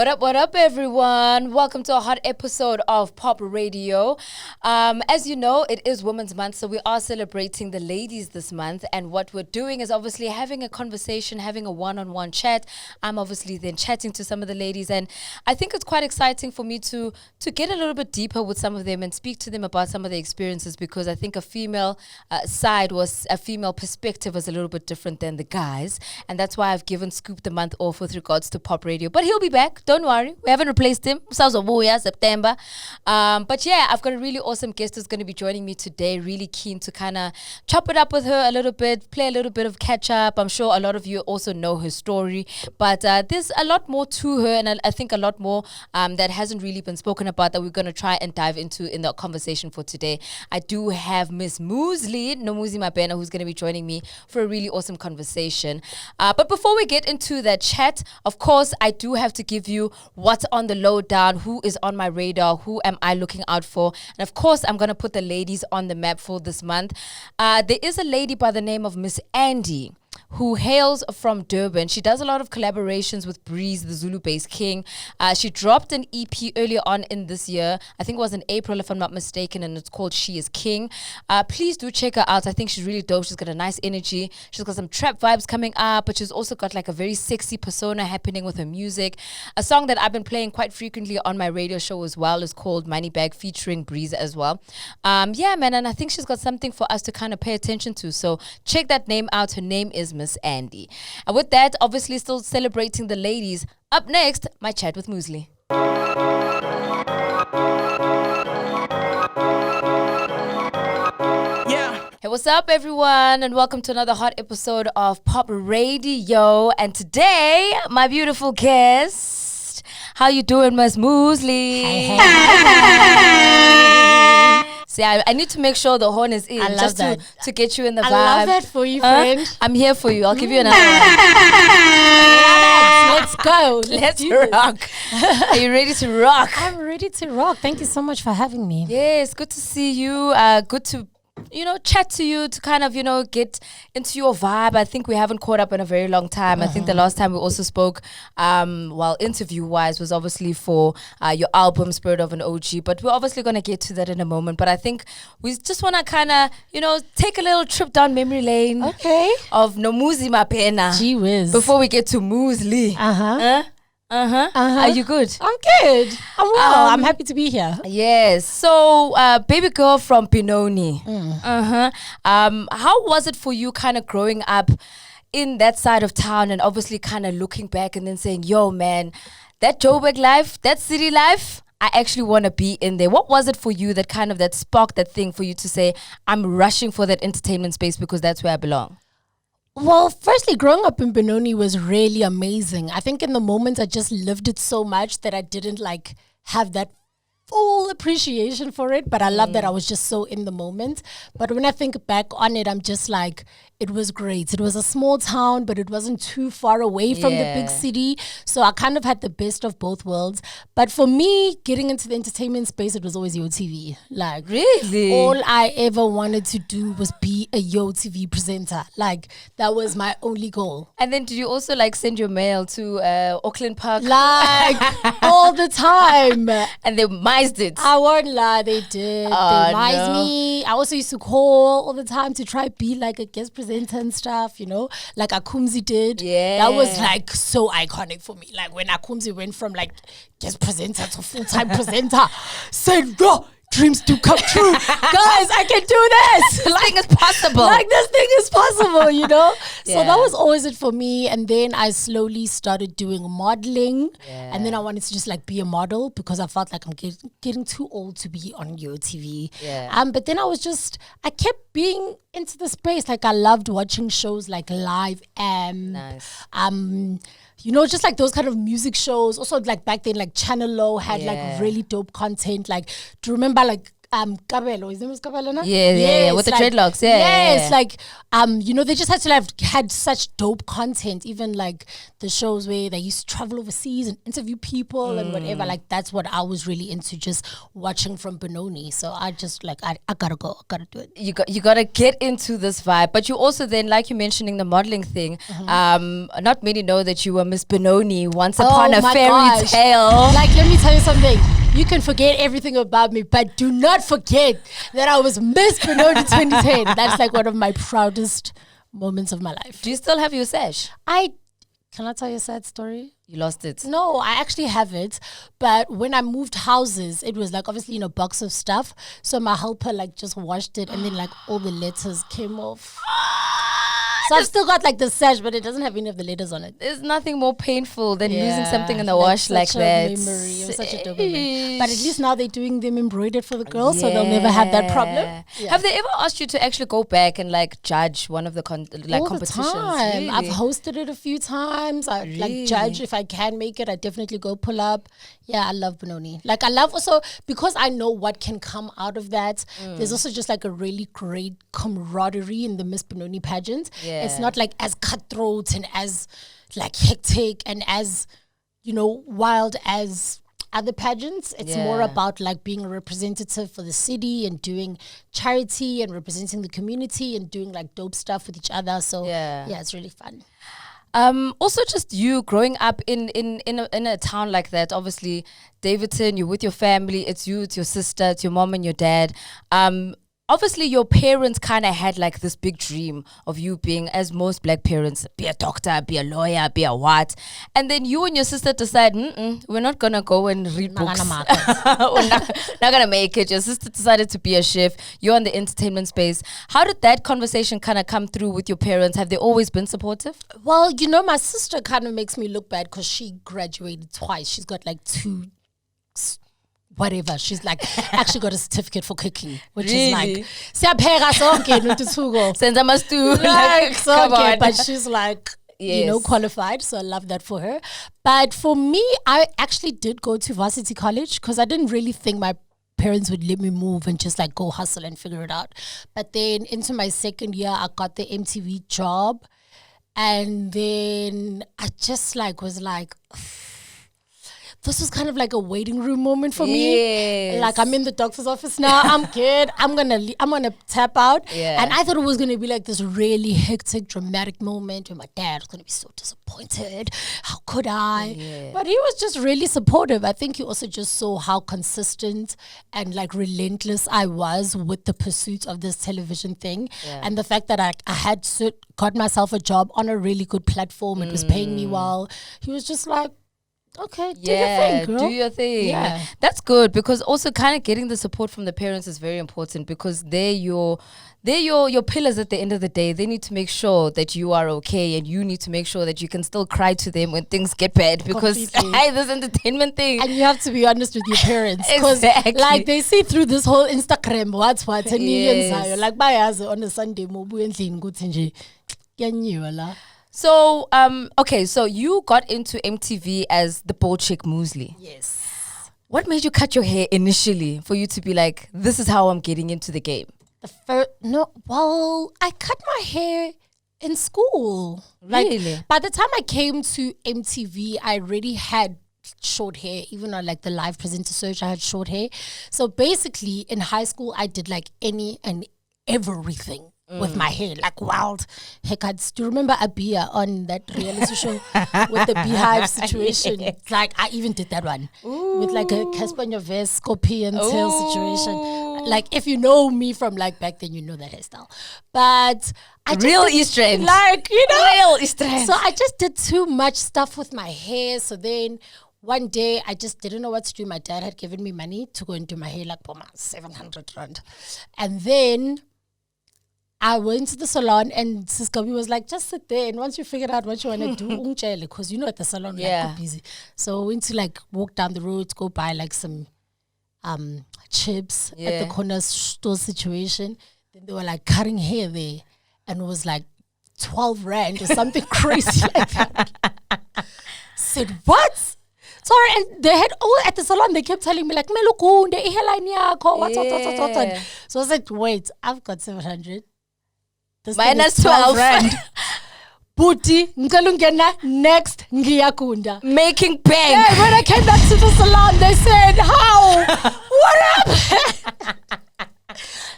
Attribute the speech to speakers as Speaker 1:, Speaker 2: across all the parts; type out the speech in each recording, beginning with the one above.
Speaker 1: What up, everyone? Welcome to a hot episode of POPradio. As you know, it is Women's Month, so we are celebrating the ladies this month. And what we're doing is obviously having a conversation, having a one-on-one chat. I'm obviously then chatting to some of the ladies, and I think it's quite exciting for me to get a little bit deeper with some of them and speak to them about some of their experiences, because I think a female a female perspective was a little bit different than the guys, and that's why I've given Scoop the month off with regards to POPradio. But he'll be back. Don't worry, we haven't replaced him. September. But yeah, I've got a really awesome guest who's going to be joining me today. Really keen to kind of chop it up with her a little bit, play a little bit of catch up. I'm sure a lot of you also know her story, but there's a lot more to her, and I think a lot more that hasn't really been spoken about that we're going to try and dive into in the conversation for today. I do have Miss Moozlie, Mapena, who's going to be joining me for a really awesome conversation. But before we get into that chat, of course, I do have to give you what's on the lowdown, who is on my radar, who am I looking out for, and of course I'm going to put the ladies on the map for this month. There is a lady by the name of Miss Andy, who hails from Durban. She does a lot of collaborations with Breeze, the Zulu-based king. She dropped an EP earlier on in this year. I think it was in April, if I'm not mistaken, and it's called She Is King. Please do check her out. I think she's really dope. She's got a nice energy. She's got some trap vibes coming up, but she's also got like a very sexy persona happening with her music. A song that I've been playing quite frequently on my radio show as well is called Moneybag, featuring Breeze as well. Yeah, man, and I think she's got something for us to kind of pay attention to. So check that name out. Her name is Miss Andy. And with that, obviously still celebrating the ladies. Up next, my chat with Moozlie. Yeah. Hey, what's up, everyone, and welcome to another hot episode of POPradio. And today, my beautiful guest, how you doing, Miss Moozlie?
Speaker 2: Hey.
Speaker 1: See, I need to make sure the horn is in, just to get you in the vibe.
Speaker 2: I love that for you, friend.
Speaker 1: I'm here for you. I'll give you another one.
Speaker 2: Let's go.
Speaker 1: Let's rock. Are you ready to rock?
Speaker 2: I'm ready to rock. Thank you so much for having me.
Speaker 1: Yes, good to see you. Good to chat to you, to kind of, get into your vibe. I think we haven't caught up in a very long time. I think the last time we also spoke, interview-wise, was obviously for your album, Spirit of an OG. But we're obviously going to get to that in a moment. But I think we just want to kind of, take a little trip down memory lane.
Speaker 2: Okay.
Speaker 1: Of Moozlie Mapena.
Speaker 2: Gee whiz.
Speaker 1: Before we get to Moozlie. Are you good?
Speaker 2: I'm good. I'm well. I'm happy to be here.
Speaker 1: Yes. So, baby girl from Benoni. How was it for you kind of growing up in that side of town, and obviously kind of looking back and then saying, yo, man, that Joburg life, that city life, I actually want to be in there. What was it for you that sparked that thing for you to say, I'm rushing for that entertainment space because that's where I belong?
Speaker 2: Well, firstly, growing up in Benoni was really amazing. I think in the moment I just lived it so much that I didn't have that full appreciation for it, but I love that I was just so in the moment. But when I think back on it, I'm just like, it was great. It was a small town, but it wasn't too far away from the big city. So I kind of had the best of both worlds. But for me, getting into the entertainment space, it was always YoTV.
Speaker 1: Really?
Speaker 2: All I ever wanted to do was be a YoTV presenter. That was my only goal.
Speaker 1: And then did you also send your mail to Auckland Park?
Speaker 2: All the time.
Speaker 1: And they mised it.
Speaker 2: I won't lie, they did. They mised me. I also used to call all the time to try be like a guest presenter and stuff, like Akumzi did. Yeah. That was so iconic for me. When Akumzi went from guest presenter to full-time presenter, said, bro, dreams do come true. Guys, I can do this.
Speaker 1: This thing is possible.
Speaker 2: This thing is possible, Yeah. So that was always it for me. And then I slowly started doing modeling. Yeah. And then I wanted to just be a model because I felt like I'm getting too old to be on YoTV. Yeah. But then I kept being into the space. I loved watching shows like Live M.
Speaker 1: Nice.
Speaker 2: Just those kind of music shows. Also, back then, Channel O had really dope content. Do you remember Kabelo, his name was Kabelo, no?
Speaker 1: Yeah, with the dreadlocks, yeah.
Speaker 2: Yes, like, they just had to have had such dope content, even like the shows where they used to travel overseas and interview people and whatever. Like, that's what I was really into, just watching from Benoni. So I just like, I gotta go, I gotta do it.
Speaker 1: You gotta get into this vibe. But you also then, like you mentioning the modeling thing, not many know that you were Miss Benoni once upon a fairy tale.
Speaker 2: Like, let me tell you something. You can forget everything about me, but do not forget that I was Miss Benoni 2010. That's like one of my proudest moments of my life.
Speaker 1: Do you still have your sash?
Speaker 2: Can I tell you a sad story?
Speaker 1: You lost it.
Speaker 2: No, I actually have it. But when I moved houses, it was like obviously in a box of stuff. So my helper like just washed it and then like all the letters came off. So I've still got like the sash, but it doesn't have any of the letters on it.
Speaker 1: There's nothing more painful than losing something in the wash like that.
Speaker 2: Memory. It was such a dope memory. But at least now they're doing them embroidered for the girls, so they'll never have that problem. Yeah.
Speaker 1: Have they ever asked you to actually go back and like judge one of the
Speaker 2: all
Speaker 1: competitions?
Speaker 2: The time.
Speaker 1: Really?
Speaker 2: I've hosted it a few times. I like judge if I can make it. I definitely go pull up. Yeah, I love Benoni. Like I love also because I know what can come out of that. There's also just like a really great camaraderie in the Miss Benoni pageant.
Speaker 1: Yeah.
Speaker 2: It's not like as cutthroat and as like hectic and as wild as other pageants. It's more about like being a representative for the city and doing charity and representing the community and doing like dope stuff with each other. So yeah it's really fun.
Speaker 1: Also just you growing up in a town like that, obviously Davidson, you're with your family, it's you, it's your sister, it's your mom and your dad. Obviously your parents kind of had like this big dream of you being, as most black parents, be a doctor, be a lawyer, be a what. And then you and your sister decide, we're not going to go and read books. We're not going to make it. Your sister decided to be a chef. You're in the entertainment space. How did that conversation kind of come through with your parents? Have they always been supportive?
Speaker 2: Well, my sister kind of makes me look bad because she graduated twice. She's got like 2 whatever. She's like actually got a certificate for cooking, which is like siyapheka sonke notuthuko.
Speaker 1: Senza mastu.
Speaker 2: Like sonke, but she's like qualified, so I love that for her. But for me, I actually did go to varsity college because I didn't really think my parents would let me move and just like go hustle and figure it out. But then into my second year, I got the MTV job, and then I just like was like, this was kind of like a waiting room moment for me. Like I'm in the doctor's office now. I'm good. I'm gonna tap out.
Speaker 1: Yeah.
Speaker 2: And I thought it was gonna be like this really hectic, dramatic moment where my dad was gonna be so disappointed. How could I? Yeah. But he was just really supportive. I think he also just saw how consistent and like relentless I was with the pursuit of this television thing, and the fact that I had got myself a job on a really good platform. It was paying me well. He was just like, okay, do your thing, girl.
Speaker 1: Do your thing.
Speaker 2: Yeah.
Speaker 1: That's good, because also kind of getting the support from the parents is very important, because they're your pillars at the end of the day. They need to make sure that you are okay, and you need to make sure that you can still cry to them when things get bad, because this entertainment thing.
Speaker 2: And you have to be honest with your parents, because like they see through this whole Instagram what and yes. Like bayazi on a Sunday
Speaker 1: So, okay, so you got into MTV as the bold chick Moozlie.
Speaker 2: Yes.
Speaker 1: What made you cut your hair initially for you to be like, this is how I'm getting into the game?
Speaker 2: I cut my hair in school.
Speaker 1: Really?
Speaker 2: Like, by the time I came to MTV, I already had short hair. Even on like the live presenter search, I had short hair. So basically, in high school, I did like any and everything with my hair, like wild haircuts. Do you remember Abia on that reality show with the beehive situation?
Speaker 1: Yes.
Speaker 2: Like I even did that one. With like a Casper Nyovest scorpion tail situation. Like if you know me from like back then, you know that hairstyle. But I just
Speaker 1: real Easter egg.
Speaker 2: Like,
Speaker 1: real Easter egg.
Speaker 2: So I just did too much stuff with my hair. So then one day I just didn't know what to do. My dad had given me money to go and do my hair, like 700 rand. And then I went to the salon, and Sis Gabi was like, just sit there, and once you figure out what you want to do, because at the salon, like, busy. So I went to like walk down the road, go buy like some chips at the corner store situation. Then they were like cutting hair there, and it was like 12 rand or something crazy like that. Said, what? Sorry, and they had at the salon. They kept telling me like, "Melukunde, ihaline yakho, what." So I was like, "Wait, I've got 700. This
Speaker 1: Minus 12
Speaker 2: rand. Booty, ngalungena next ngiyakunda."
Speaker 1: Making bank.
Speaker 2: Yeah, when I came back to the salon, they said, "How? What up?"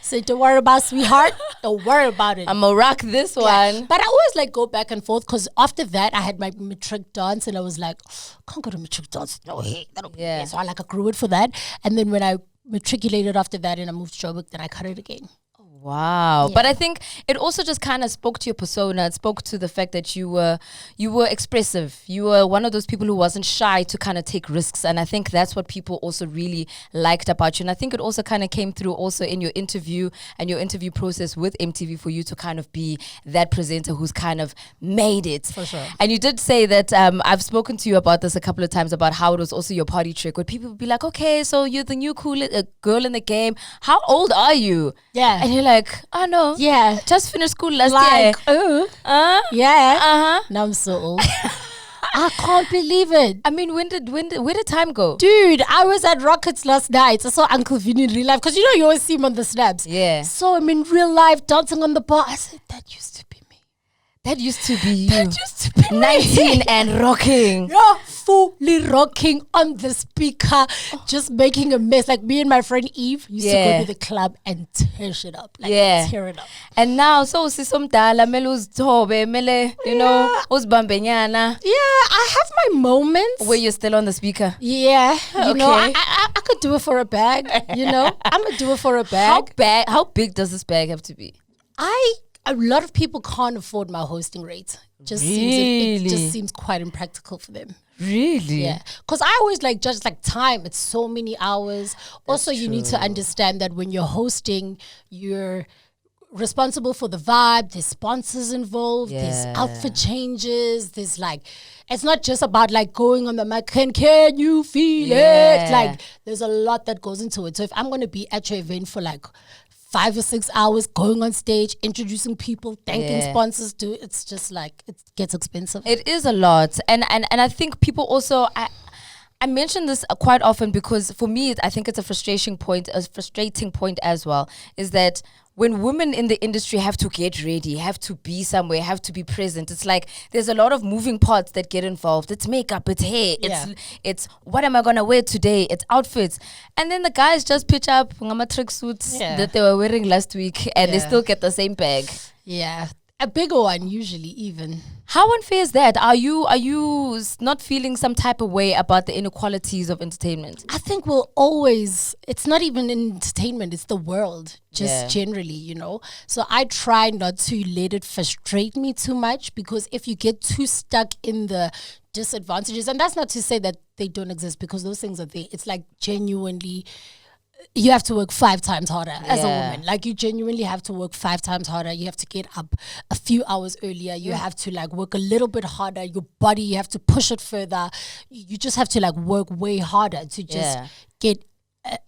Speaker 2: So don't worry about, sweetheart. Don't worry about it.
Speaker 1: I'm gonna rock this one.
Speaker 2: But I always like go back and forth because after that I had my matric dance and I was like, can't go to matric dance. No way. That'll be
Speaker 1: Yeah.
Speaker 2: So I grew it for that. And then when I matriculated after that and I moved to Joburg, then I cut it again.
Speaker 1: Wow.
Speaker 2: Yeah.
Speaker 1: But I think it also just kind of spoke to your persona. It spoke to the fact that you were expressive. You were one of those people who wasn't shy to kind of take risks. And I think that's what people also really liked about you. And I think it also kind of came through also in your interview and your interview process with MTV for you to kind of be that presenter who's kind of made it.
Speaker 2: For sure.
Speaker 1: And you did say that I've spoken to you about this a couple of times about how it was also your party trick where people would be like, okay, so you're the new cool girl in the game. How old are you?
Speaker 2: Yeah.
Speaker 1: And you're like, oh no.
Speaker 2: Yeah.
Speaker 1: Just finished school last year.
Speaker 2: Yeah.
Speaker 1: Uh-huh.
Speaker 2: Now I'm so old. I can't believe it.
Speaker 1: I mean, where did time go?
Speaker 2: Dude, I was at Rockets last night. I saw Uncle Vinny in real life. Because you always see him on the snaps.
Speaker 1: Yeah.
Speaker 2: Saw him in real life dancing on the bar. I said, that used to be me.
Speaker 1: That used to be you.
Speaker 2: That used to be
Speaker 1: 19 and rocking.
Speaker 2: Yeah, fully rocking on the speaker, just making a mess. Like me and my friend Eve used to go to the club and tear shit up. Like tear it up.
Speaker 1: And now, so sisomdala mele uzithobe mele, you know, uzibambenyana.
Speaker 2: Yeah, I have my moments
Speaker 1: Where you're still on the speaker.
Speaker 2: Yeah, you know,
Speaker 1: Okay.
Speaker 2: I could do it for a bag. You know, I'm gonna do it for a bag.
Speaker 1: How big does this bag have to be?
Speaker 2: A lot of people can't afford my hosting rate. It just seems quite impractical for them.
Speaker 1: Really?
Speaker 2: Yeah, because I always judge time. It's so many hours. Also, you need to understand that when you're hosting, you're responsible for the vibe. There's sponsors involved. There's outfit changes. There's it's not just about going on the mic. Can you feel it? There's a lot that goes into it. So if I'm going to be at your event for 5 or 6 hours, going on stage, introducing people, thanking sponsors, it's just it gets expensive.
Speaker 1: It is a lot. And I think people also, I mention this quite often because for me, I think it's a frustrating point as well, is that when women in the industry have to get ready, have to be somewhere, have to be present, it's there's a lot of moving parts that get involved. It's makeup, it's hair, it's what am I gonna wear today, it's outfits. And then the guys just pitch up trick suits that they were wearing last week and they still get the same bag.
Speaker 2: Yeah. A bigger one usually even.
Speaker 1: How unfair is that? Are you not feeling some type of way about the inequalities of entertainment?
Speaker 2: I think we'll always, it's not even entertainment, it's the world, just generally, you know. So I try not to let it frustrate me too much, because if you get too stuck in the disadvantages, and that's not to say that they don't exist, because those things are there. It's genuinely, you have to work 5 times harder as a woman. You genuinely have to work 5 times harder. You have to get up a few hours earlier. You have to work a little bit harder. Your body, you have to push it further. You just have to work way harder to just get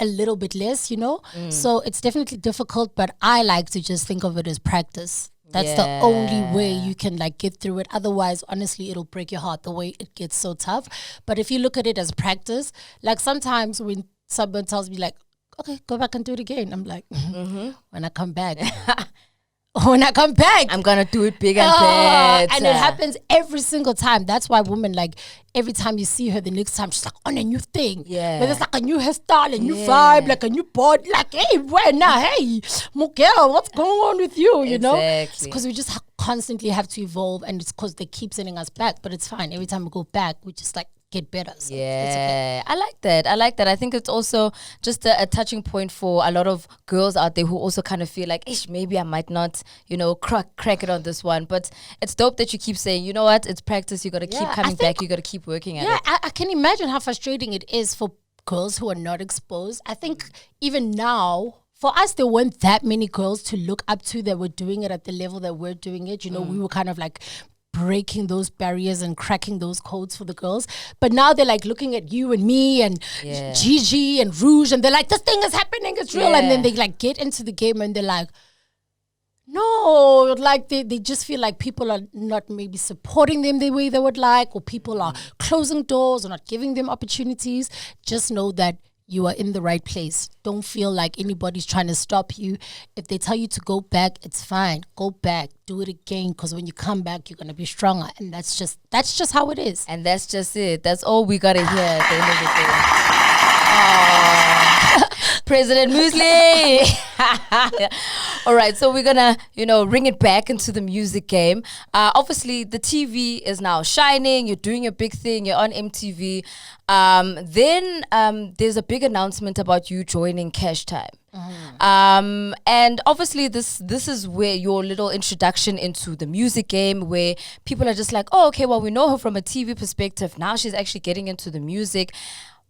Speaker 2: a little bit less, you know? So it's definitely difficult, but I like to just think of it as practice. That's the only way you can get through it. Otherwise, honestly, it'll break your heart the way it gets so tough. But if you look at it as practice, sometimes when someone tells me okay, go back and do it again, I'm when I come back. When I come back,
Speaker 1: I'm gonna do it big and better.
Speaker 2: And it happens every single time. That's why women, every time you see her, the next time she's on a new thing.
Speaker 1: Yeah.
Speaker 2: Whether it's a new hairstyle, a new vibe, a new body. Hey, where now? Hey, Miguel, what's going on with you? You know? It's because we just constantly have to evolve, and it's because they keep sending us back. But it's fine. Every time we go back, we just get better. So it's okay.
Speaker 1: I like that. I think it's also just a touching point for a lot of girls out there who also kind of feel maybe I might not, crack it on this one. But it's dope that you keep saying, you know what, it's practice. You got to keep coming back. You got to keep working at it.
Speaker 2: Yeah, I can imagine how frustrating it is for girls who are not exposed. I think even now, for us, there weren't that many girls to look up to that were doing it at the level that we're doing it. We were kind of breaking those barriers and cracking those codes for the girls. But now they're looking at you and me and Gigi and Rouge, and they're this thing is happening, it's real. And then they get into the game and they're No, like they just feel like people are not maybe supporting them the way they would like, or people are closing doors or not giving them opportunities. Just know that you are in the right place. Don't feel like anybody's trying to stop you. If they tell you to go back, it's fine. Go back, do it again, because when you come back, you're gonna be stronger, and that's just how it is.
Speaker 1: And that's just it. That's all we gotta hear at the end of the day. President Moozlie. All right, so we're gonna, ring it back into the music game. Obviously, the TV is now shining. You're doing your big thing. You're on MTV. Then there's a big announcement about you joining Cash Time. And obviously this is where your little introduction into the music game, where people are just like, oh, okay, well, we know her from a TV perspective. Now she's actually getting into the music.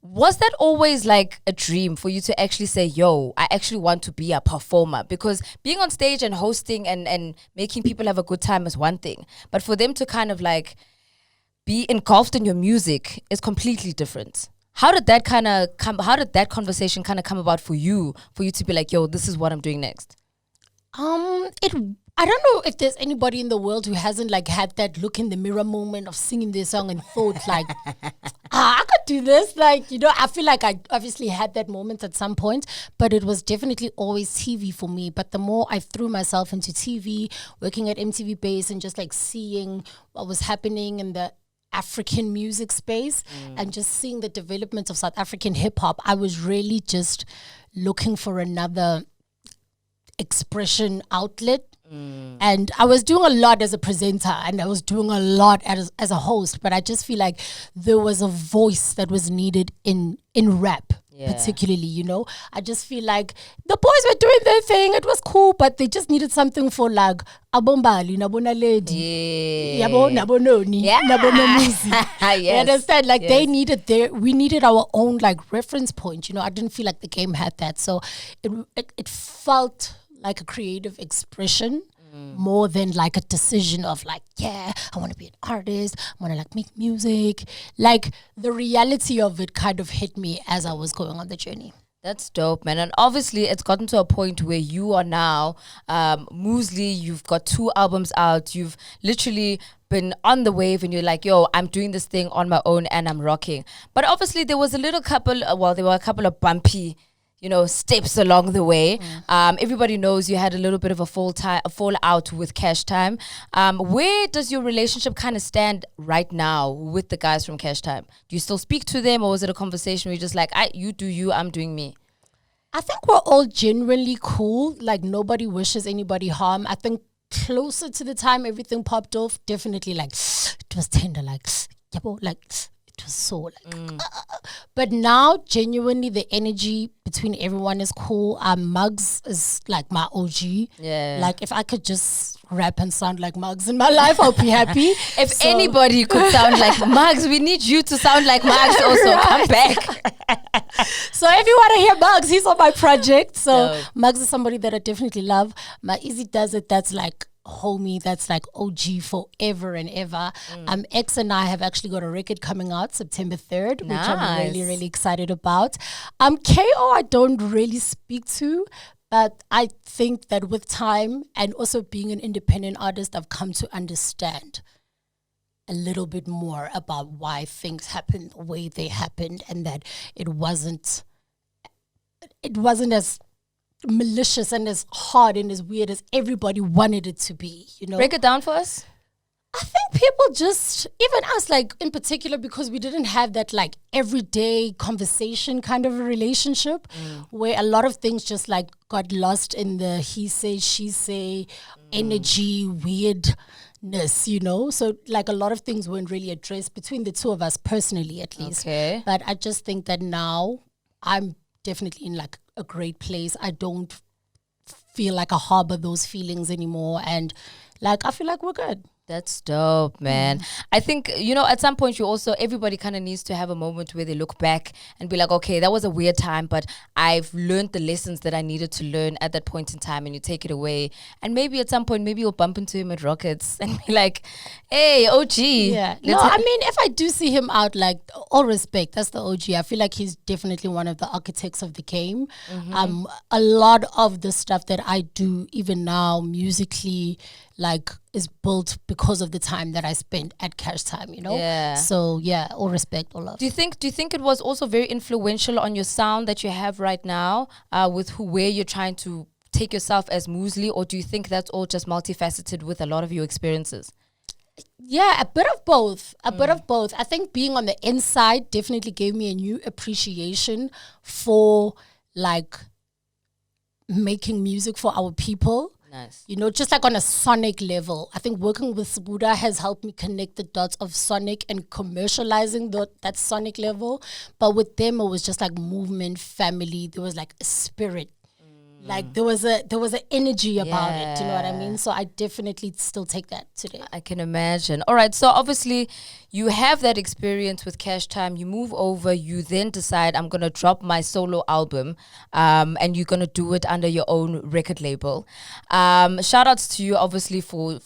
Speaker 1: Was that always like a dream for you to actually say, yo, I actually want to be a performer? Because being on stage and hosting and making people have a good time is one thing. But for them to kind of like be engulfed in your music is completely different. How did that conversation kind of come about for you to be like, yo, this is what I'm doing next?
Speaker 2: I don't know if there's anybody in the world who hasn't like had that look in the mirror moment of singing this song and thought like, I could do this. Like, I feel like I obviously had that moment at some point, but it was definitely always TV for me. But the more I threw myself into TV, working at MTV Base and just like seeing what was happening in the African music space and just seeing the development of South African hip hop, I was really just looking for another expression outlet. And I was doing a lot as a presenter and I was doing a lot as a host, but I just feel like there was a voice that was needed in rap. Particularly, I just feel like the boys were doing their thing, it was cool, but they just needed something for like abombali, nabona lady, yabo nabononi, nabona Moozlie. You understand? Like they needed we needed our own like reference point. I didn't feel like the game had that, so it felt like a creative expression more than like a decision of like, yeah, I want to be an artist, I want to like make music. Like the reality of it kind of hit me as I was going on the journey.
Speaker 1: That's dope, man. And obviously it's gotten to a point where you are now Moozlie, you've got 2 albums out, you've literally been on the wave and you're like, yo, I'm doing this thing on my own and I'm rocking. But obviously there were a couple of bumpy steps along the way. Everybody knows you had a little bit of a fallout with Cash Time. Where does your relationship kind of stand right now with the guys from Cash Time? Do you still speak to them, or was it a conversation where you're just like, you do you, I'm doing me?
Speaker 2: I think we're all genuinely cool. Like nobody wishes anybody harm. I think closer to the time everything popped off, definitely like it was tender, like yabo, like it was so like but now genuinely the energy between everyone is cool. Muggs is like my OG. Like if I could just rap and sound like Muggs in my life, I'll be happy.
Speaker 1: If anybody could sound like Muggs, we need you to sound like Muggs also. Come back.
Speaker 2: So if you want to hear Muggs, he's on my project. So Muggs is somebody that I definitely love. My Easy Does It, that's like homie, that's like OG forever and ever. X and I have actually got a record coming out September 3rd, which I'm really, really excited about. KO I don't really speak to, but I think that with time and also being an independent artist, I've come to understand a little bit more about why things happened the way they happened, and that it wasn't as malicious and as hard and as weird as everybody wanted it to be,
Speaker 1: Break it down for us.
Speaker 2: I think people just, even us, like in particular, because we didn't have that like everyday conversation kind of a relationship where a lot of things just like got lost in the he say, she say energy, weirdness, So like a lot of things weren't really addressed between the two of us personally, at least.
Speaker 1: Okay.
Speaker 2: But I just think that now I'm definitely in like a great place. I don't feel like I harbor those feelings anymore, and like I feel like we're good.
Speaker 1: That's dope, man. I think, at some point everybody kind of needs to have a moment where they look back and be like, okay, that was a weird time, but I've learned the lessons that I needed to learn at that point in time, and you take it away. And maybe at some point, maybe you'll bump into him at Rockets and be like, hey, OG.
Speaker 2: Yeah. No, I mean, if I do see him out, like, all respect, that's the OG. I feel like he's definitely one of the architects of the game. A lot of the stuff that I do, even now, musically, like, is built because of the time that I spent at Cash Time,
Speaker 1: Yeah.
Speaker 2: So yeah, all respect, all love.
Speaker 1: Do you think it was also very influential on your sound that you have right now, with where you're trying to take yourself as Moozlie, or do you think that's all just multifaceted with a lot of your experiences?
Speaker 2: Yeah, a bit of both. A bit of both. I think being on the inside definitely gave me a new appreciation for, like, making music for our people.
Speaker 1: Nice.
Speaker 2: Just like on a sonic level. I think working with Buddha has helped me connect the dots of sonic and commercializing that sonic level. But with them, it was just like movement, family. There was like a spirit. Like there was an energy about it. Do you know what I mean? So I definitely still take that today.
Speaker 1: I can imagine. All right. So obviously you have that experience with Cash Time. You move over. You then decide, I'm going to drop my solo album, and you're going to do it under your own record label. Shout outs to you, obviously, for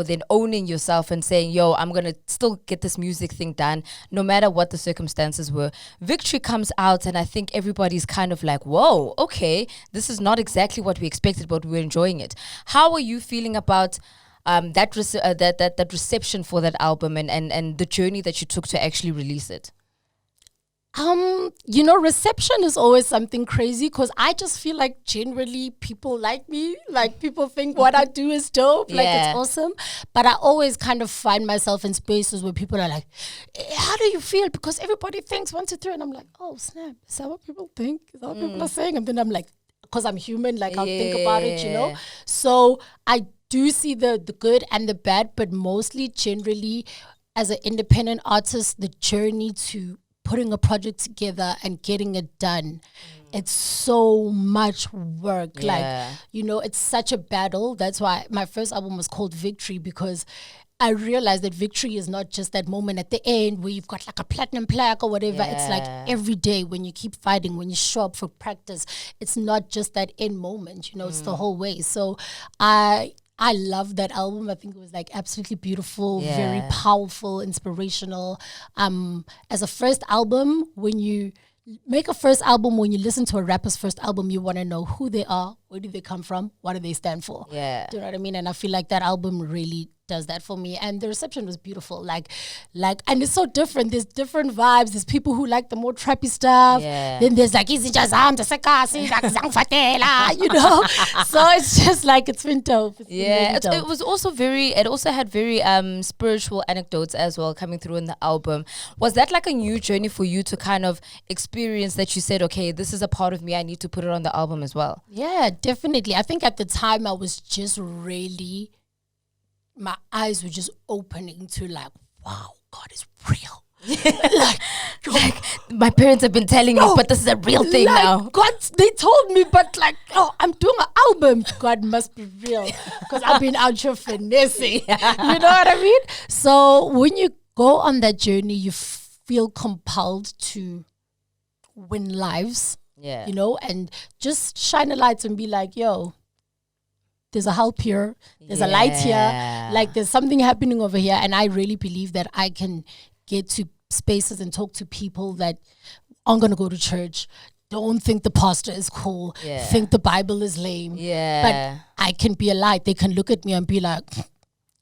Speaker 1: then owning yourself and saying, yo, I'm going to still get this music thing done, no matter what the circumstances were. Victory comes out, and I think everybody's kind of like, whoa, okay, this is not exactly what we expected, but we're enjoying it. How are you feeling about that reception for that album and the journey that you took to actually release it?
Speaker 2: Reception is always something crazy because I just feel like generally people like me, like people think what I do is dope, like it's awesome. But I always kind of find myself in spaces where people are like, how do you feel? Because everybody thinks 1, 2, 3, and I'm like, oh snap, is that what people think? Is that what people are saying? And then I'm like, because I'm human, like I'll think about it, So I do see the good and the bad, but mostly generally as an independent artist, the journey to putting a project together and getting it done, it's so much work. Like, it's such a battle. That's why my first album was called Victory, because I realized that victory is not just that moment at the end where you've got like a platinum plaque or whatever. It's like every day when you keep fighting, when you show up for practice, it's not just that end moment, it's the whole way. So I love that album. I think it was like absolutely beautiful, very powerful, inspirational. As a first album, when you make a first album, when you listen to a rapper's first album, you want to know who they are, where do they come from, what do they stand for?
Speaker 1: Yeah.
Speaker 2: Do you know what I mean? And I feel like that album really does that for me, and the reception was beautiful. Like, and it's so different. There's different vibes. There's people who like the more trappy stuff. Then there's like So it's just like it's been dope. Really dope.
Speaker 1: It was also It also had very spiritual anecdotes as well coming through in the album. Was that like a new journey for you to kind of experience that you said, okay, this is a part of me, I need to put it on the album as well?
Speaker 2: Yeah, definitely. I think at the time I was just really, my eyes were just opening to like, wow, God is real.
Speaker 1: like my parents have been telling me, but this is a real thing now.
Speaker 2: God, they told me, but like, I'm doing an album. God must be real because I've been out here finessing. You know what I mean? So when you go on that journey, you feel compelled to win lives. And just shine a light and be like, yo, there's a help here, there's a light here, like there's something happening over here. And I really believe that I can get to spaces and talk to people that aren't going to go to church, don't think the pastor is cool, think the Bible is lame. But I can be a light. They can look at me and be like,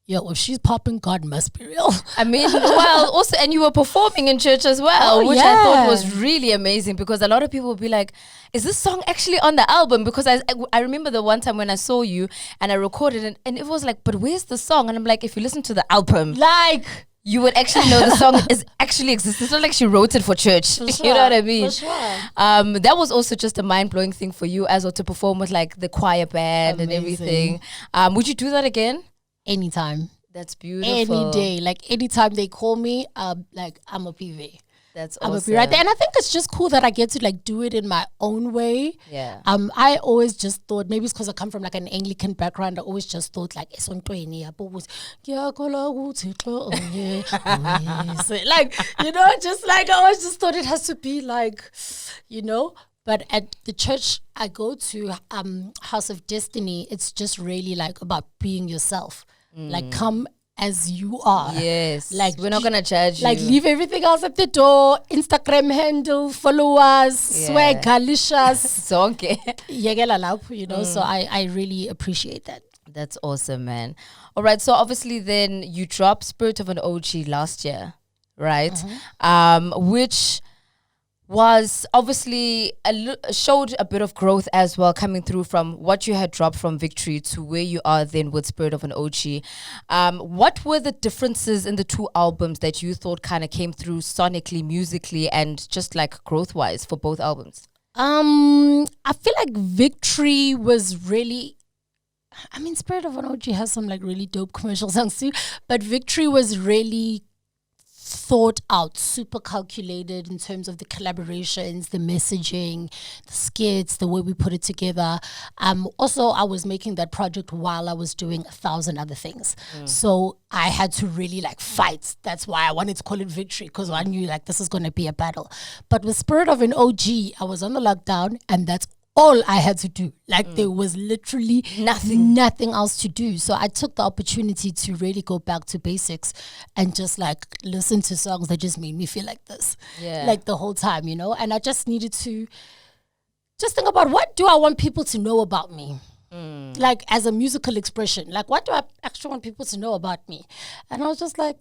Speaker 2: yo, if she's popping, God must be real.
Speaker 1: I mean, well, also, and you were performing in church as well, which I thought was really amazing, because a lot of people would be like, is this song actually on the album? Because I remember the one time when I saw you and I recorded it, and it was like, but where's the song? And I'm like, if you listen to the album,
Speaker 2: like,
Speaker 1: you would actually know the song is actually exists. It's not like she wrote it for church.
Speaker 2: For sure,
Speaker 1: you know what I mean?
Speaker 2: For sure.
Speaker 1: That was also just a mind-blowing thing for you as well, to perform with like the choir band and everything. Would you do that again?
Speaker 2: Anytime.
Speaker 1: That's beautiful.
Speaker 2: Any day. Like anytime they call me, like I'm a PV.
Speaker 1: That's
Speaker 2: I would
Speaker 1: awesome.
Speaker 2: be right there. And I think it's just cool that I get to like do it in my own way.
Speaker 1: Yeah.
Speaker 2: I always just thought, maybe it's because I come from like an Anglican background, I always just thought like S1E16 like, you know, just like I always just thought it has to be like, you know. But at the church I go to, House of Destiny, it's just really like about being yourself. Like come as you are.
Speaker 1: Yes.
Speaker 2: Like
Speaker 1: we're not gonna judge
Speaker 2: like
Speaker 1: you.
Speaker 2: leave everything else at the door. Instagram handle, followers, swag, galicious.
Speaker 1: Zonke.
Speaker 2: Yekela lapho, you know. So I really appreciate that.
Speaker 1: That's awesome, man. All right. So obviously then you dropped Spirit of an OG last year, right? Which was obviously showed a bit of growth as well, coming through from what you had dropped from Victory to where you are then with Spirit of an OG. What were the differences in the two albums that you thought kind of came through sonically, musically, and just like growth-wise for both albums?
Speaker 2: I feel like Victory was really, I mean, Spirit of an OG has some like really dope commercial songs too, but Victory was really thought out, super calculated in terms of the collaborations, the messaging, the skits, the way we put it together. Also, I was making that project while I was doing 1,000 other things. So I had to really like fight. That's why I wanted to call it Victory, because I knew like this is going to be a battle. But with Spirit of an OG, I was on the lockdown and that's all I had to do. Like there was literally nothing else to do. So I took the opportunity to really go back to basics and just like listen to songs that just made me feel like this.
Speaker 1: Yeah.
Speaker 2: Like the whole time, you know? And I just needed to just think about, what do I want people to know about me? Like as a musical expression. Like what do I actually want people to know about me? And I was just like,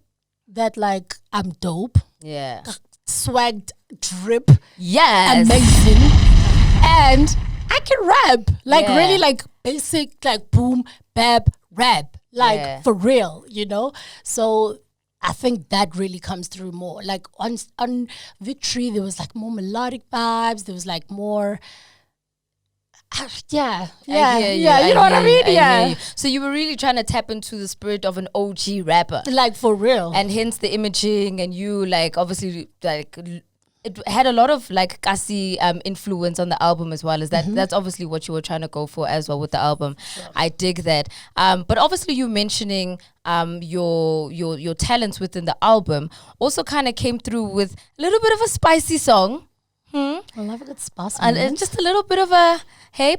Speaker 2: that like I'm dope.
Speaker 1: Yeah.
Speaker 2: Swagged, drip.
Speaker 1: Yes.
Speaker 2: Amazing. And I can rap, like
Speaker 1: Yeah.
Speaker 2: really like basic, like boom, bap, rap, like
Speaker 1: Yeah.
Speaker 2: for real, you know? So I think that really comes through more. Like on Victory, there was like more melodic vibes. There was like more, yeah, you know what I mean? Yeah.
Speaker 1: So you were really trying to tap into the spirit of an OG rapper.
Speaker 2: Like for real.
Speaker 1: And hence the imaging, and you like obviously like it had a lot of like Kasi influence on the album as well. Is that that's obviously what you were trying to go for as well with the album. Sure. I dig that. But obviously you mentioning your talents within the album also kind of came through with a little bit of a spicy song.
Speaker 2: I love a good spicy.
Speaker 1: And just a little bit of a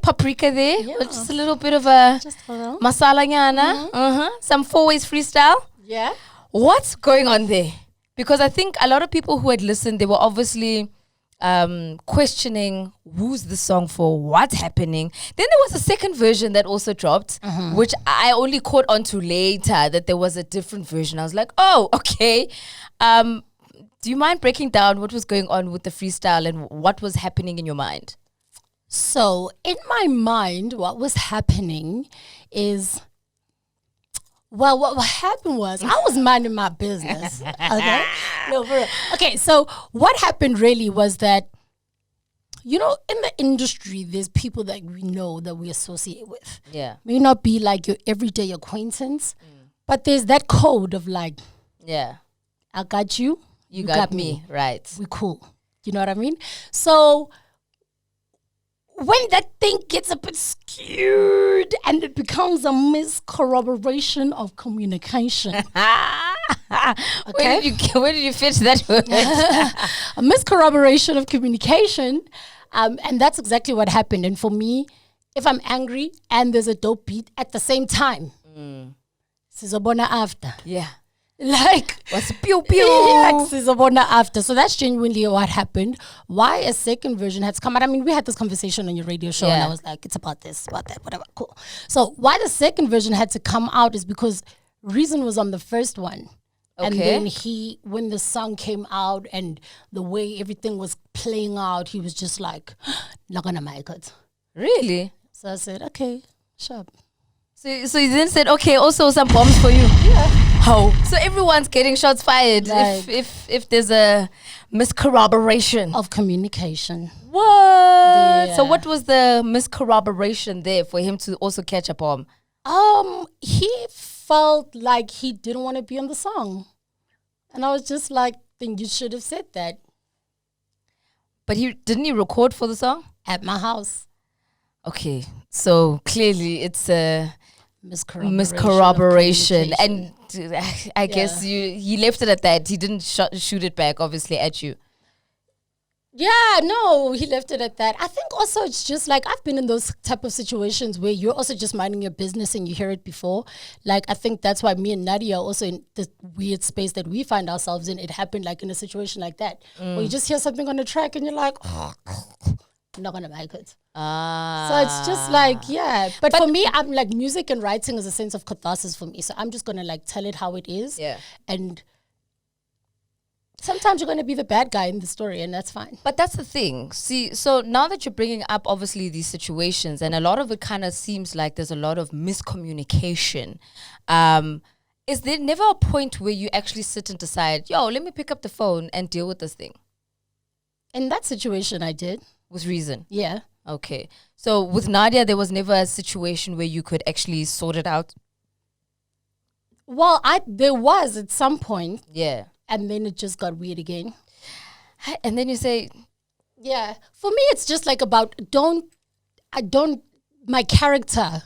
Speaker 1: paprika there.
Speaker 2: Yeah.
Speaker 1: Just a little bit of a
Speaker 2: Just for real.
Speaker 1: masala nyana. Some 4-ways freestyle.
Speaker 2: Yeah.
Speaker 1: What's going on there? Because I think a lot of people who had listened, they were obviously questioning who's the song for, what's happening. Then there was a second version that also dropped, which I only caught on to later, that there was a different version. I was like, oh, okay. Do you mind breaking down what was going on with the freestyle and what was happening in your mind?
Speaker 2: So in my mind, what was happening is, well, what happened was I was minding my business. Okay, no, for real. Okay. So what happened really was that, you know, in the industry, there's people that we know that we associate with.
Speaker 1: Yeah.
Speaker 2: May not be like your everyday acquaintance, but there's that code of like,
Speaker 1: Yeah.
Speaker 2: I got you,
Speaker 1: You got me. Right.
Speaker 2: we cool. You know what I mean? So when that thing gets a bit skewed and it becomes a miscorroboration of communication. Okay?
Speaker 1: Where did you fit that word?
Speaker 2: A miscorroboration of communication. And that's exactly what happened. And for me, if I'm angry and there's a dope beat at the same time, sizobona after.
Speaker 1: Yeah.
Speaker 2: Like,
Speaker 1: What's pew pew?
Speaker 2: like sizobona after. So that's genuinely what happened. Why a second version had to come out. I mean, we had this conversation on your radio show and I was like, it's about this, about that, whatever, cool. So why the second version had to come out is because Reason was on the first one. And then when the song came out and the way everything was playing out, he was just like, not gonna make it.
Speaker 1: Really?
Speaker 2: So I said, okay, sure.
Speaker 1: So you then said, okay, also some bombs for you.
Speaker 2: Yeah.
Speaker 1: How? So everyone's getting shots fired
Speaker 2: Like-
Speaker 1: if there's a miscorroboration.
Speaker 2: Of communication.
Speaker 1: What?
Speaker 2: Yeah.
Speaker 1: So what was the miscorroboration there for him to also catch a bomb?
Speaker 2: He felt like he didn't want to be on the song. And I was just like, then you should have said that.
Speaker 1: But he record for the song?
Speaker 2: At my house.
Speaker 1: Okay, so clearly it's a
Speaker 2: miscorroboration.
Speaker 1: And I guess he left it at that. He didn't shoot it back, obviously, at you.
Speaker 2: Yeah, no, he left it at that. I think also it's just like I've been in those type of situations where you're also just minding your business and you hear it before. Like I think that's why me and Nadia are also in the weird space that we find ourselves in. It happened like in a situation like that. Where you just hear something on the track and you're like, oh, I'm not gonna make it. So it's just like, yeah. But for me, I'm like music and writing is a sense of catharsis for me. So I'm just gonna like tell it how it is.
Speaker 1: Yeah.
Speaker 2: And sometimes you're going to be the bad guy in the story, and that's fine.
Speaker 1: But that's the thing. See, so now that you're bringing up, obviously, these situations, and a lot of it kind of seems like there's a lot of miscommunication. Is there never a point where you actually sit and decide, yo, let me pick up the phone and deal with this thing?
Speaker 2: In that situation, I did.
Speaker 1: With reason?
Speaker 2: Yeah.
Speaker 1: Okay. So with Nadia, there was never a situation where you could actually sort it out?
Speaker 2: Well, there was at some point.
Speaker 1: Yeah.
Speaker 2: And then it just got weird again.
Speaker 1: And then you say...
Speaker 2: Yeah. For me, it's just like about my character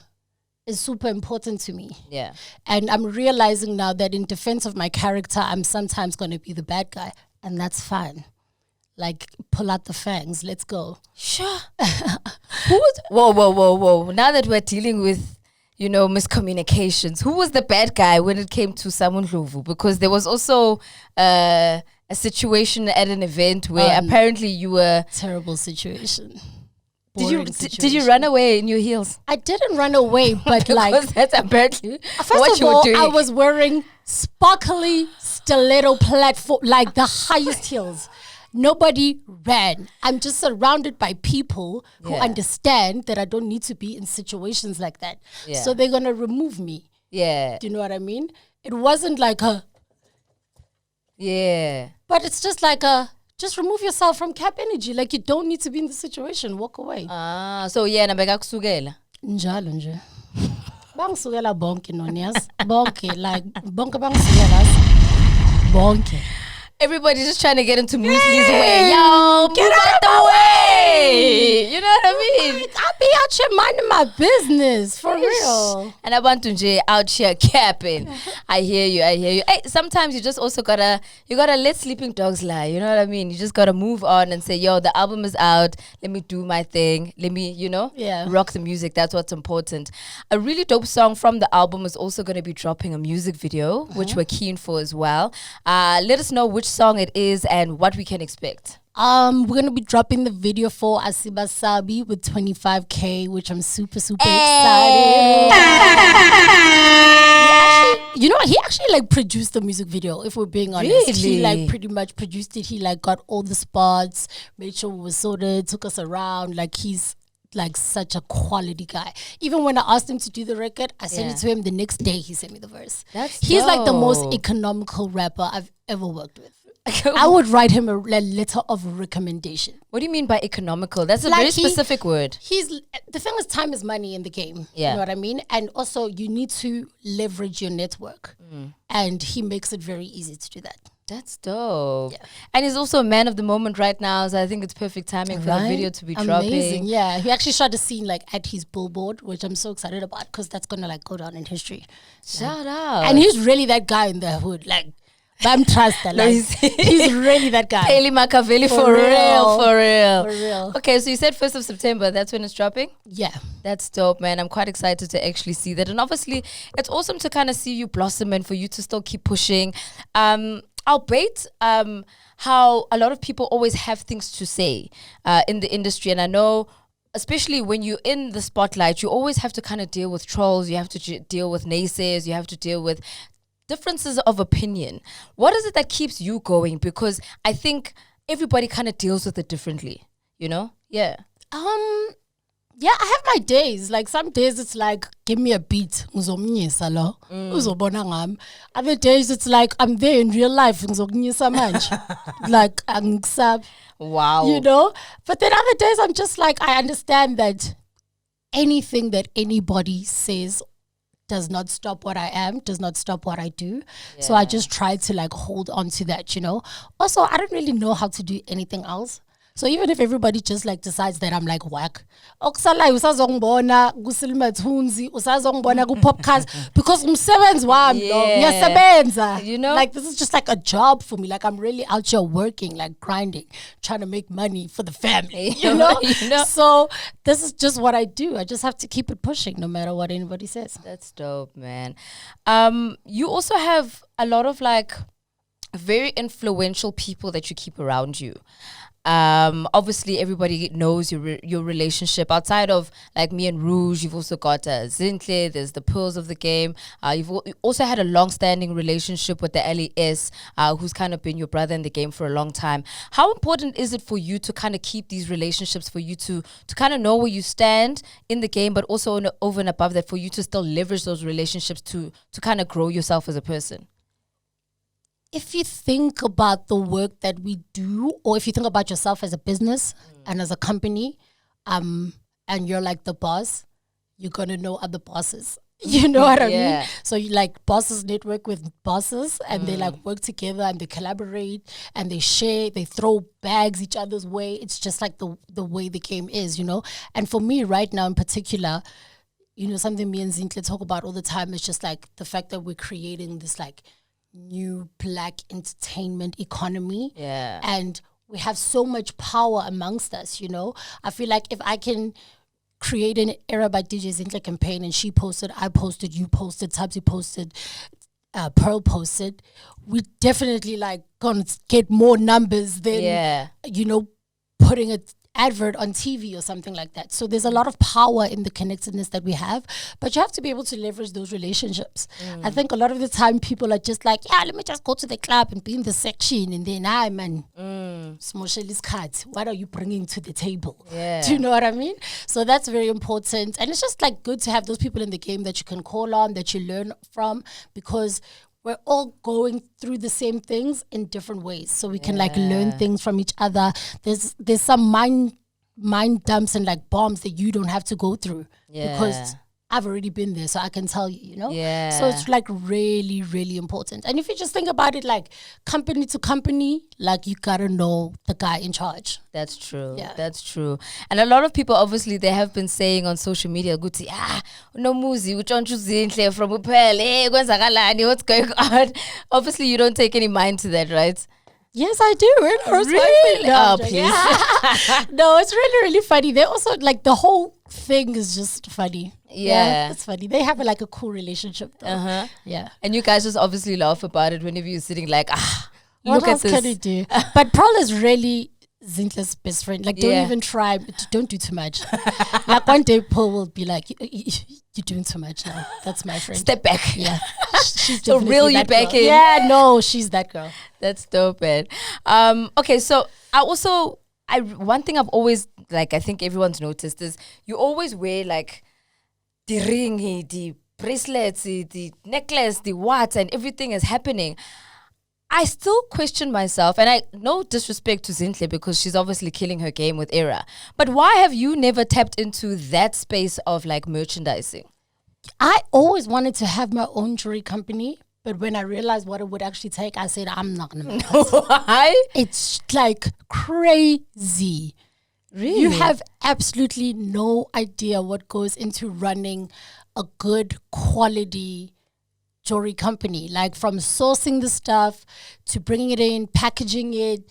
Speaker 2: is super important to me.
Speaker 1: Yeah.
Speaker 2: And I'm realizing now that in defense of my character, I'm sometimes going to be the bad guy. And that's fine. Like, pull out the fangs. Let's go.
Speaker 1: Sure. Whoa. Now that we're dealing with... miscommunications. Who was the bad guy when it came to Samun Luvu? Because there was also a situation at an event where apparently you were...
Speaker 2: Terrible situation.
Speaker 1: Did you run away in your heels?
Speaker 2: I didn't run away, but
Speaker 1: because that's apparently
Speaker 2: what you were doing. I was wearing sparkly stiletto platform, like the highest heels. Nobody ran. I'm just surrounded by people who understand that I don't need to be in situations like that. Yeah. So they're going to remove me.
Speaker 1: Yeah.
Speaker 2: Do you know what I mean? It wasn't like a...
Speaker 1: Yeah.
Speaker 2: But it's just like just remove yourself from cap energy. Like you don't need to be in the situation. Walk away.
Speaker 1: So yeah, nabeka kusukela.
Speaker 2: Njalo nje. Bangisukela bonke nonias. Bonke like bonke bangisukela. Bonke.
Speaker 1: Everybody's just trying to get into Moozlie's way. Yo, get out the way. You know what I mean?
Speaker 2: Like, I'll be out here minding my business, for real.
Speaker 1: And I want to out here capping. I hear you. Hey, sometimes you just also gotta let sleeping dogs lie. You know what I mean? You just gotta move on and say, yo, the album is out. Let me do my thing. Let me, rock the music. That's what's important. A really dope song from the album is also gonna be dropping a music video, which we're keen for as well. Let us know which song it is and what we can expect.
Speaker 2: We're gonna be dropping the video for Asiba Sabi with 25K, which I'm super excited. He actually like produced the music video, if we're being honest.
Speaker 1: Really?
Speaker 2: He like pretty much produced it. He like got all the spots, made sure we were sorted, took us around. Like he's like such a quality guy. Even when I asked him to do the record, I sent it to him. The next day he sent me the verse. He's like the most economical rapper I've ever worked with. I would write him a letter of recommendation.
Speaker 1: What do you mean by economical? That's a very specific word.
Speaker 2: The thing is, time is money in the game. Yeah. You know what I mean? And also you need to leverage your network. And he makes it very easy to do that.
Speaker 1: That's dope. Yeah. And he's also a man of the moment right now, so I think it's perfect timing for the video to be dropping.
Speaker 2: Yeah. He actually shot a scene like at his billboard, which I'm so excited about because that's gonna like go down in history.
Speaker 1: Shout out.
Speaker 2: And he's really that guy in the hood. Like I'm trusted. Like, he's really that guy.
Speaker 1: Haley Machiavelli for real. Okay, so you said 1st of September. That's when it's dropping?
Speaker 2: Yeah.
Speaker 1: That's dope, man. I'm quite excited to actually see that. And obviously, it's awesome to kind of see you blossom and for you to still keep pushing. Albeit, how a lot of people always have things to say in the industry. And I know, especially when you're in the spotlight, you always have to kind of deal with trolls. You have to deal with naysayers. You have to deal with differences of opinion. What is it that keeps you going? Because I think everybody kind of deals with it differently, Yeah.
Speaker 2: Yeah, I have my days. Like some days it's like, give me a beat. Uzomnyisa lo. Uzobona ngami. Other days it's like, I'm there in real life. Ngizoknyisa manje. Like, angisab.
Speaker 1: Wow.
Speaker 2: But then other days I'm just like, I understand that anything that anybody says does not stop what I am, does not stop what I do. Yeah. So I just try to like hold on to that, Also, I don't really know how to do anything else. So even if everybody just like decides that I'm like whack, okusalayo usazongibona kuSilima Thunzi, usazongibona kuPOPcast because umsebenzi wami lo ngiyasebenza.
Speaker 1: You know,
Speaker 2: like this is just like a job for me. Like I'm really out here working, like grinding, trying to make money for the family. You know? So this is just what I do. I just have to keep it pushing no matter what anybody says.
Speaker 1: That's dope, man. You also have a lot of like very influential people that you keep around you. Obviously everybody knows your relationship outside of like me and Rouge. You've also got Zintle, there's the Pearls of the game. You also had a long-standing relationship with the LES, who's kind of been your brother in the game for a long time. How important is it for you to kind of keep these relationships, for you to kind of know where you stand in the game, but also over and above that, for you to still leverage those relationships to kind of grow yourself as a person?
Speaker 2: If you think about the work that we do, or if you think about yourself as a business and as a company, and you're like the boss, you're going to know other bosses. You know what I mean? So you like bosses network with bosses and they like work together and they collaborate and they share, they throw bags each other's way. It's just like the way the game is, you know? And for me right now in particular, you know, something me and Zintle talk about all the time is just like the fact that we're creating this like new black entertainment economy.
Speaker 1: Yeah.
Speaker 2: And we have so much power amongst us, you know. I feel like if I can create an Era by DJ Zintle campaign and she posted, I posted, you posted, Tabzi posted, Pearl posted, we definitely like gonna get more numbers than, you know, putting it advert on TV or something like that. So there's a lot of power in the connectedness that we have, but you have to be able to leverage those relationships. I think a lot of the time people are just like, yeah, let me just go to the club and be in the section and then Smosheli's card. What are you bringing to the table? Do you know what I mean? So that's very important. And it's just like good to have those people in the game that you can call on, that you learn from, because we're all going through the same things in different ways. So we can like learn things from each other. There's some mind dumps and like bombs that you don't have to go through because I've already been there, so I can tell you, you know? So it's like really, really important. And if you just think about it like company to company, like you gotta know the guy in charge.
Speaker 1: That's true. That's true. And a lot of people, obviously, they have been saying on social media, Guti, no Moozlie, we don't choose Zintle from Upel, what's going on? Obviously, you don't take any mind to that, right?
Speaker 2: Yes, I do.
Speaker 1: Really?
Speaker 2: No, please. No, it's really, really funny. They also, like, the whole thing is just funny. Yeah, it's funny. They have like a cool relationship though. Yeah.
Speaker 1: And you guys just obviously laugh about it whenever you're sitting like,
Speaker 2: look at this. What else can you do? But Pearl is really Zintle's best friend. Like, don't even try. Don't do too much. Like, one day Pearl will be like, you're doing too much now. That's my friend.
Speaker 1: Step back.
Speaker 2: Yeah. She's
Speaker 1: so reel you back
Speaker 2: girl.
Speaker 1: in.
Speaker 2: Yeah, no, she's that girl.
Speaker 1: That's dope, man. Okay, so one thing I've always, like, I think everyone's noticed is you always wear like the ring, the bracelets, the necklace, the what, and everything is happening. I still question myself, and I no disrespect to Zintle because she's obviously killing her game with Era. But why have you never tapped into that space of like merchandising?
Speaker 2: I always wanted to have my own jewelry company, but when I realized what it would actually take, I said, I'm not going to make it.
Speaker 1: Why?
Speaker 2: It's like crazy.
Speaker 1: Really?
Speaker 2: You have absolutely no idea what goes into running a good quality jewelry company, like from sourcing the stuff to bringing it in, packaging it,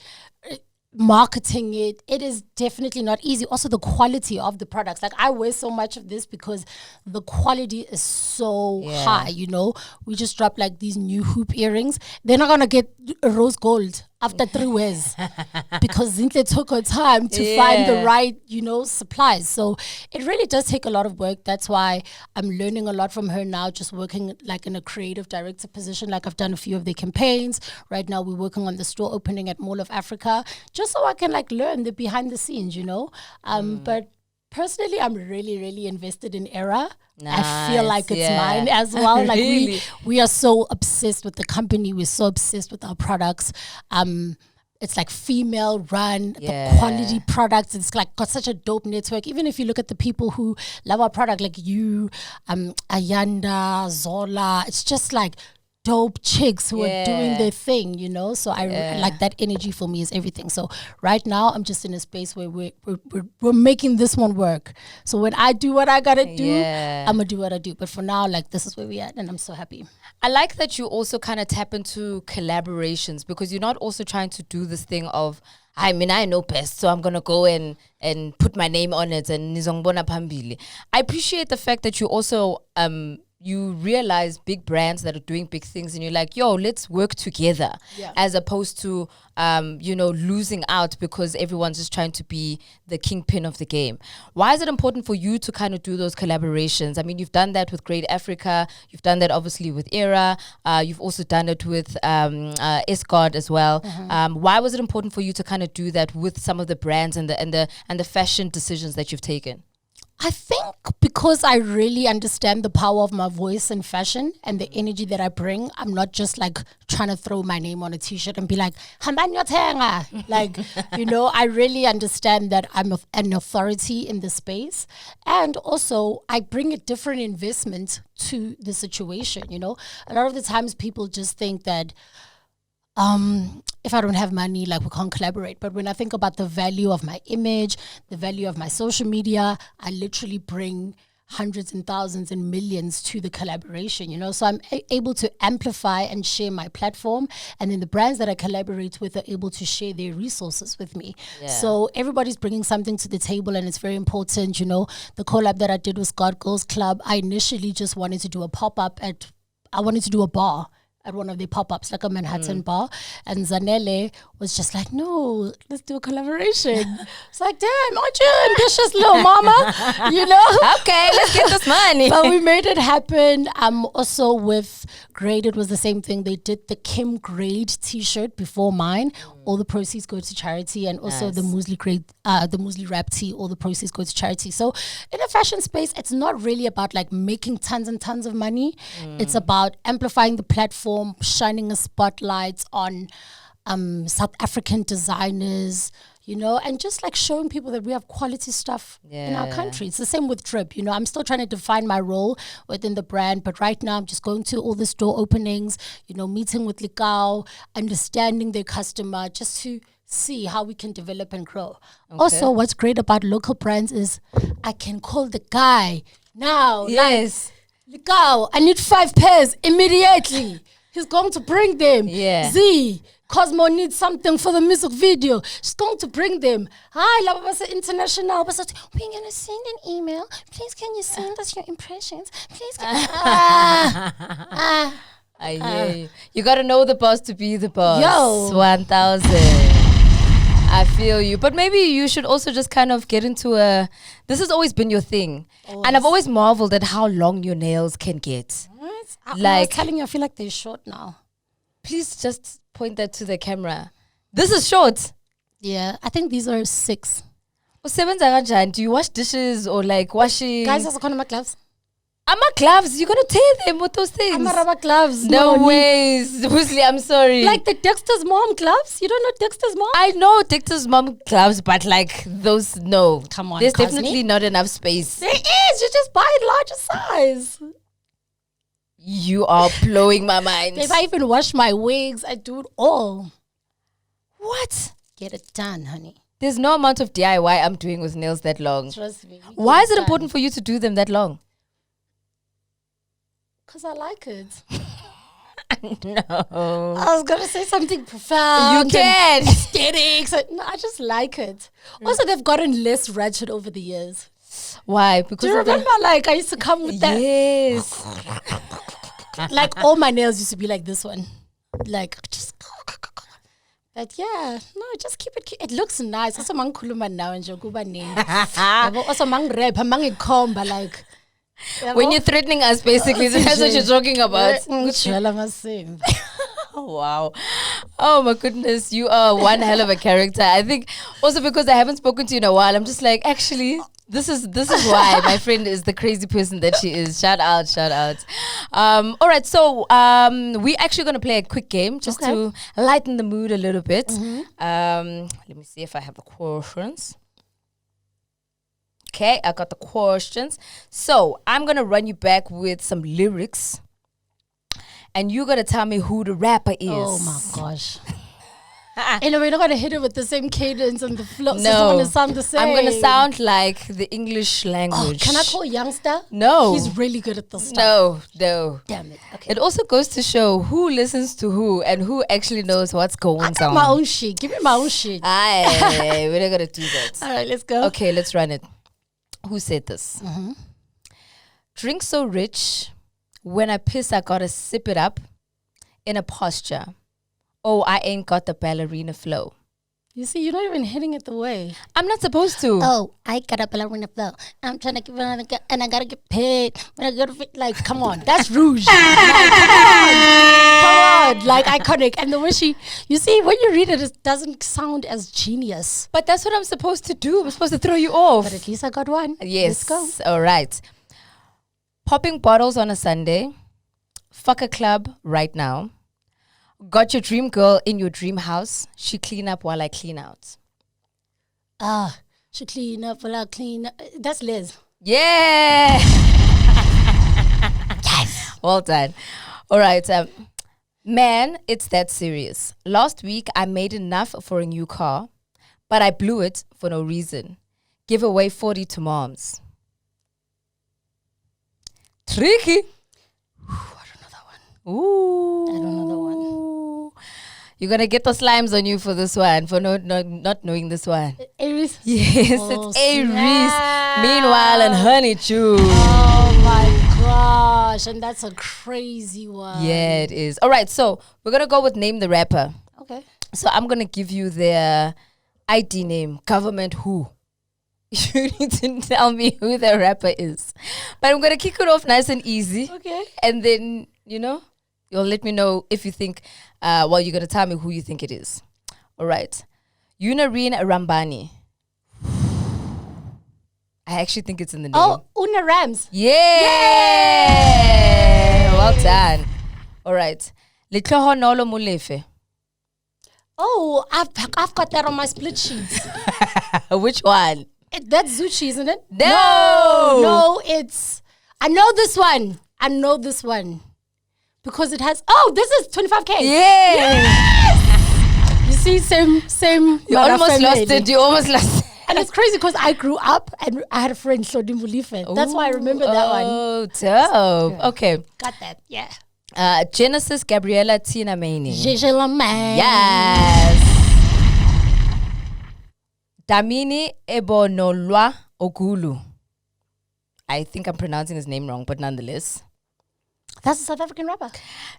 Speaker 2: marketing it. It is definitely not easy. Also the quality of the products. Like I wear so much of this because the quality is so high, you know. We just dropped like these new hoop earrings. They're not gonna get rose gold after 3 wears because Zintle took her time to find the right, you know, supplies. So it really does take a lot of work. That's why I'm learning a lot from her now, just working like in a creative director position. Like I've done a few of their campaigns. Right now we're working on the store opening at Mall of Africa, just so I can like learn the behind the scenes, you know. But personally, I'm really, really invested in Era.
Speaker 1: Nice,
Speaker 2: I feel like it's mine as well. Like
Speaker 1: really?
Speaker 2: we are so obsessed with the company. We're so obsessed with our products. It's like female run, the quality products. It's like got such a dope network. Even if you look at the people who love our product, like you, Ayanda, Zola, it's just like dope chicks who are doing their thing, you know. So I like that energy. For me is everything. So right now I'm just in a space where we're making this one work. So when I do what I gotta do, I'm gonna do what I do. But for now, like, this is where we're at, and I'm so happy.
Speaker 1: I like that you also kind of tap into collaborations, because you're not also trying to do this thing of, I mean, I know best, so I'm going to go and put my name on it and nizongbona phambili. I appreciate the fact that you also you realize big brands that are doing big things, and you're like, yo, let's work together, as opposed to losing out because everyone's just trying to be the kingpin of the game. Why is it important for you to kind of do those collaborations? I mean, you've done that with Great Africa, you've done that obviously with Era, you've also done it with Escort as well. Why was it important for you to kind of do that with some of the brands and the fashion decisions that you've taken?
Speaker 2: I think because I really understand the power of my voice in fashion and the energy that I bring. I'm not just like trying to throw my name on a t-shirt and be like, like, I really understand that I'm an authority in the space. And also I bring a different investment to the situation. A lot of the times people just think that if I don't have money, like, we can't collaborate. But when I think about the value of my image, the value of my social media, I literally bring hundreds and thousands and millions to the collaboration, so I'm able to amplify and share my platform, and then the brands that I collaborate with are able to share their resources with me. So everybody's bringing something to the table, and it's very important. The collab that I did with Scott Girls Club, I initially just wanted to do a pop-up I wanted to do a bar at one of the pop-ups, like a Manhattan bar. And Zanele was just like, no, let's do a collaboration. It's like, damn, aren't you ambitious, little mama?
Speaker 1: Okay, let's get this money.
Speaker 2: But we made it happen. Also with Grade, it was the same thing. They did the Kim Grade t-shirt before mine. All the proceeds go to charity. And also the Moozlie Grade, the Moozlie Rap tee, all the proceeds go to charity. So in a fashion space, it's not really about like making tons and tons of money. It's about amplifying the platform, shining a spotlight on South African designers, and just like showing people that we have quality stuff in our country. It's the same with Drip. I'm still trying to define my role within the brand, but right now I'm just going to all the store openings, meeting with Likao, understanding their customer, just to see how we can develop and grow. Also, what's great about local brands is I can call the guy now.
Speaker 1: Yes.
Speaker 2: Like, Likao, I need 5 pairs immediately. He's going to bring them. Z, Cosmo needs something for the music video. She's going to bring them. Hi, Lababasa International. We're going to send an email. Please, can you send us your impressions? Please,
Speaker 1: you got to know the boss to be the boss.
Speaker 2: Yo.
Speaker 1: 1,000. I feel you. But maybe you should also just kind of get into this has always been your thing. Always. And I've always marveled at how long your nails can get.
Speaker 2: I was telling you, I feel like they're short now.
Speaker 1: Please just point that to the camera. This is short.
Speaker 2: Yeah, I think these are 6.
Speaker 1: Do you wash dishes or like washing?
Speaker 2: Guys, that's one of my gloves.
Speaker 1: I'm not gloves. You're gonna tear them with those things.
Speaker 2: I'm not rubber gloves.
Speaker 1: No ways. Moozlie, I'm sorry.
Speaker 2: Like the Dexter's mom gloves? You don't know Dexter's mom?
Speaker 1: I know Dexter's mom gloves, but like those, no.
Speaker 2: Come on,
Speaker 1: there's definitely not enough space.
Speaker 2: There is. You just buy a larger size.
Speaker 1: You are blowing my mind.
Speaker 2: If I even wash my wigs, I do it all.
Speaker 1: What?
Speaker 2: Get it done, honey.
Speaker 1: There's no amount of DIY I'm doing with nails that long.
Speaker 2: Trust me.
Speaker 1: Why is it important for you to do them that long?
Speaker 2: Because I like it.
Speaker 1: No.
Speaker 2: I was going to say something profound.
Speaker 1: You can.
Speaker 2: Aesthetics. No, I just like it. Also, they've gotten less ratchet over the years.
Speaker 1: Why? Because
Speaker 2: do you remember, like, I used to come with that?
Speaker 1: Yes.
Speaker 2: Like, all my nails used to be like this one. Like, just... But yeah, no, just keep it. It looks nice. Also, mang kuluma now and jokuba name. Also, mang rap, mang comba like.
Speaker 1: When you're threatening us, basically, that's what you're talking about. Oh, wow. Oh, my goodness. You are one hell of a character. I think also because I haven't spoken to you in a while, I'm just like, actually, this is why my friend is the crazy person that she is. Shout out. All right. So we're actually going to play a quick game just to lighten the mood a little bit. Let me see if I have the questions. Okay, I got the questions. So I'm going to run you back with some lyrics. and you gotta tell me who the rapper is.
Speaker 2: Oh my gosh. And we're not gonna hit it with the same cadence and the flow. So it's
Speaker 1: No,
Speaker 2: gonna sound the same.
Speaker 1: I'm gonna sound like the English
Speaker 2: Oh,
Speaker 1: language.
Speaker 2: can I call Youngster?
Speaker 1: No.
Speaker 2: He's really good at this stuff.
Speaker 1: No.
Speaker 2: Damn it. Okay.
Speaker 1: It also goes to show who listens to who and who actually knows what's going
Speaker 2: I
Speaker 1: on.
Speaker 2: got my own shit. Give me my own shit.
Speaker 1: Aye, we're not gonna do that.
Speaker 2: All right, let's go.
Speaker 1: Okay, let's run it. Who said this? Drink so rich, when I piss, I gotta sip it up in a posture. Oh, I ain't got the ballerina flow.
Speaker 2: You see, you're not even hitting it the way.
Speaker 1: I'm not supposed to.
Speaker 2: Oh, I got a ballerina flow. I'm trying to give it and I gotta get paid. But I gotta like, come on, that's Rouge. Like, come on, like iconic. And the way you see, when you read it, it doesn't sound as genius.
Speaker 1: But that's what I'm supposed to do. I'm supposed to throw you off.
Speaker 2: But at least I got one.
Speaker 1: Yes.
Speaker 2: Let's go.
Speaker 1: All right. Popping bottles on a Sunday. Fuck a club right now. Got your dream girl in your dream house. She clean up while I clean out.
Speaker 2: She clean up while I clean up. That's Liz.
Speaker 1: Yeah. Yes. Well done. All right. Man, it's that serious. Last week, I made enough for a new car, but I blew it for no reason. Give away 40 to moms. Tricky.
Speaker 2: I don't know that one.
Speaker 1: Ooh.
Speaker 2: I don't know that one.
Speaker 1: You're going to get the slimes on you for this one, for not knowing this one.
Speaker 2: Aries?
Speaker 1: Yes,
Speaker 2: Oh,
Speaker 1: it's Aries.
Speaker 2: snap.
Speaker 1: Meanwhile, and Honey Chew.
Speaker 2: Oh my gosh. And that's a crazy one.
Speaker 1: Yeah, it is. All right, so we're going to go with Name the Rapper.
Speaker 2: Okay.
Speaker 1: So I'm going to give you their ID name, government who. You need to tell me who the rapper is. But I'm going to kick it off nice and easy.
Speaker 2: Okay.
Speaker 1: And then, you'll let me know if you think, you're going to tell me who you think it is. All right. Unarine Rambani. I actually think it's in the name.
Speaker 2: Oh, Una Rams.
Speaker 1: Yeah. Well done. All right. Litlohonolo Mulefe.
Speaker 2: Oh, I've got that on my split sheets.
Speaker 1: Which one?
Speaker 2: That's Zuchi, isn't it?
Speaker 1: No,
Speaker 2: it's. I know this one. Because it has. Oh, this is 25K.
Speaker 1: Yeah.
Speaker 2: Yes! You see, same.
Speaker 1: You almost lost it.
Speaker 2: And it's crazy because I grew up and I had a friend, Shodim Mulife. That's why I remember that one.
Speaker 1: Oh, dope. Okay.
Speaker 2: Got that, yeah.
Speaker 1: Genesis Gabriella Tina Maini.
Speaker 2: Jeje Lamang.
Speaker 1: Yes. Damini Ebonolwa Ogulu. I think I'm pronouncing his name wrong, but nonetheless.
Speaker 2: That's a South African rapper.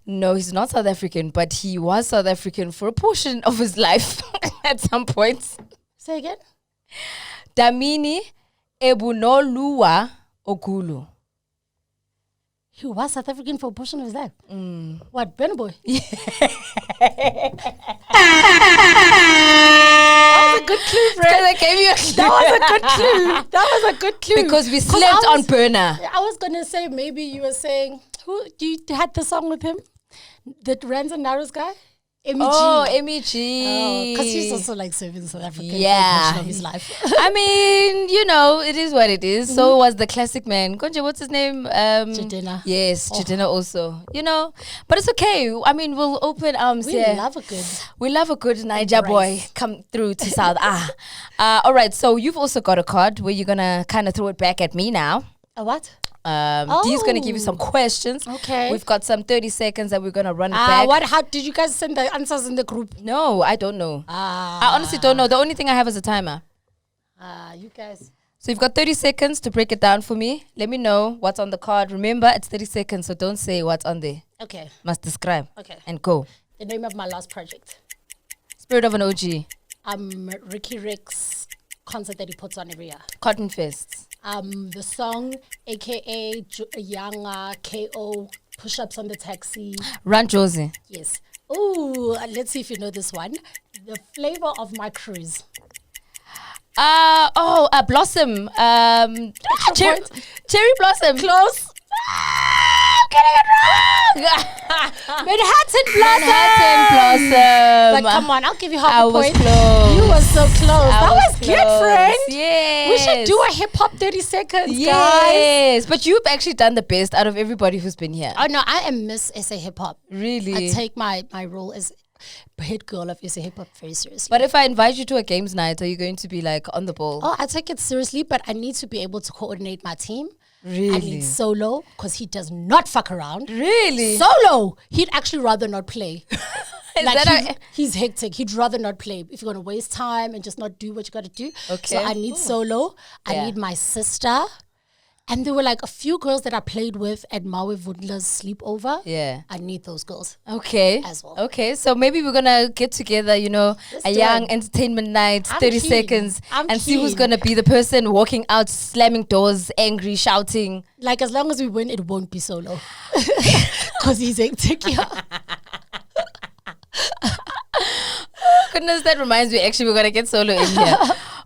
Speaker 1: No, he's not South African, but he was South African for a portion of his life at some point.
Speaker 2: Say again?
Speaker 1: Damini Ebunoluwa Ogulu.
Speaker 2: He was South African for a portion of his life. What, Burna Boy? That was a good clue, friend.
Speaker 1: I gave you
Speaker 2: That was a good clue.
Speaker 1: because we slept on Burna.
Speaker 2: I was going to say, maybe you were saying, who do you had the song with him? The Rans and Narrows guy? MEG.
Speaker 1: Oh, MEG.
Speaker 2: Because he's also like serving South Africa
Speaker 1: Yeah.
Speaker 2: for a portion of his life.
Speaker 1: I mean, it is what it is. So was the classic man. Konje, what's his name?
Speaker 2: Jadena.
Speaker 1: Yes, Jadena also. But it's okay. I mean, we'll open arms
Speaker 2: We
Speaker 1: here.
Speaker 2: love a good.
Speaker 1: We love a good Niger boy come through to South. All right, so you've also got a card where you're going to kind of throw it back at me now.
Speaker 2: A what?
Speaker 1: Dee's going to give you some questions.
Speaker 2: Okay.
Speaker 1: We've got some 30 seconds that we're going to run it back.
Speaker 2: How did you guys send the answers in the group?
Speaker 1: No, I don't know. I honestly don't know. The only thing I have is a timer.
Speaker 2: You guys.
Speaker 1: So you've got 30 seconds to break it down for me. Let me know what's on the card. Remember, it's 30 seconds, so don't say what's on there.
Speaker 2: Okay.
Speaker 1: Must describe.
Speaker 2: Okay.
Speaker 1: And go.
Speaker 2: The name of my last project.
Speaker 1: Spirit of an OG.
Speaker 2: Ricky Rick's concert that he puts on every year.
Speaker 1: Cotton Fest.
Speaker 2: The song, aka Young KO, Push-Ups on the Taxi.
Speaker 1: Run Josie.
Speaker 2: Yes. Ooh, let's see if you know this one. The Flavor of My Cruise.
Speaker 1: Blossom. Cherry Blossom.
Speaker 2: Close.
Speaker 1: I'm getting it wrong.
Speaker 2: Manhattan Blossom.
Speaker 1: Manhattan Blossom.
Speaker 2: But come on, I'll give you half
Speaker 1: I
Speaker 2: a
Speaker 1: was
Speaker 2: point.
Speaker 1: close.
Speaker 2: You were so close. That was good,
Speaker 1: close.
Speaker 2: friend.
Speaker 1: Yes.
Speaker 2: We should do a hip hop 30 seconds, guys.
Speaker 1: Yes. But you've actually done the best out of everybody who's been here.
Speaker 2: Oh no, I am Miss SA Hip Hop.
Speaker 1: Really?
Speaker 2: I take my role as head girl of SA Hip Hop very seriously.
Speaker 1: But if I invite you to a games night, are you going to be like on the ball?
Speaker 2: Oh, I take it seriously, but I need to be able to coordinate my team.
Speaker 1: Really?
Speaker 2: I need Solo because he does not fuck around.
Speaker 1: Really?
Speaker 2: Solo, he'd actually rather not play.
Speaker 1: Is
Speaker 2: He's hectic. He'd rather not play. If you're gonna waste time and just not do what you gotta do.
Speaker 1: Okay.
Speaker 2: So I need Solo. I need my sister. And there were like a few girls that I played with at Maui Vundla's sleepover.
Speaker 1: Yeah.
Speaker 2: I need those girls.
Speaker 1: Okay.
Speaker 2: As well.
Speaker 1: Okay. So maybe we're gonna get together, you know,
Speaker 2: Let's
Speaker 1: a
Speaker 2: do
Speaker 1: young
Speaker 2: it.
Speaker 1: entertainment night,
Speaker 2: I'm
Speaker 1: 30
Speaker 2: keen.
Speaker 1: seconds,
Speaker 2: I'm
Speaker 1: and see who's
Speaker 2: keen.
Speaker 1: gonna be the person walking out, slamming doors, angry, shouting.
Speaker 2: Like as long as we win, it won't be Solo. Because he's hectic.
Speaker 1: Goodness, that reminds me. Actually, we're gonna get Solo in here.